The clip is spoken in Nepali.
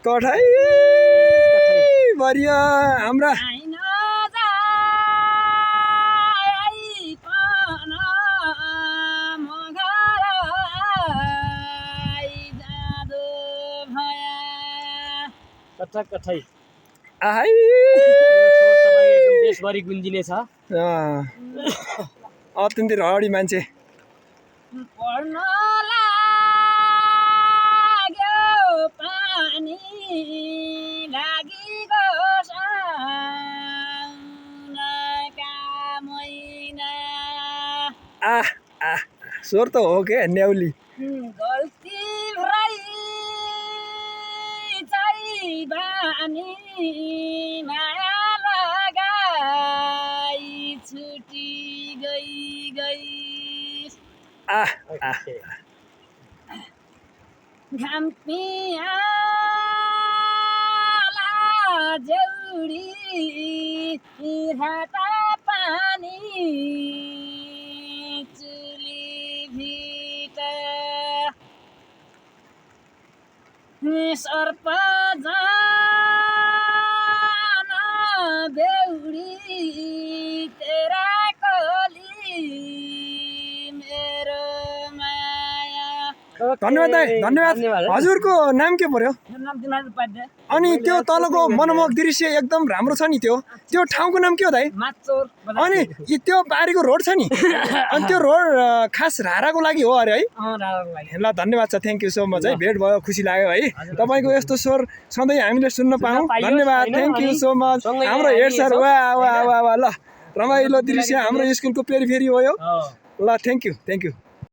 कठै बरिया हाम्रा कठा कठै आहै एकदम देशभरि गुन्जिने छ अत्यन्तै रडी मान्छे स्वर त हो के न्याउली सर्प जाना बेउडी तेरा कोली मेरो माया। धन्यवाद दाइ धन्यवाद हजुरको नाम के पर्यो अनि त्यो तलको मनमोहक दृश्य एकदम राम्रो छ नि त्यो ठाउँको नाम के हो दाइ अनि त्यो पारीको रोड छ नि अनि त्यो रोड खास राराको लागि हो अरे है ल धन्यवाद छ थ्याङ्क यू सो मच है भेट भयो खुसी लाग्यो है तपाईँको यस्तो स्वर सधैँ हामीले सुन्न पाऊँ धन्यवाद थ्याङ्क यू सो मच हाम्रो हेड सर वा वा वा वा ल रमाइलो दृश्य हाम्रो स्कुलको पेरिफेरी हो यो ल थ्याङ्क यू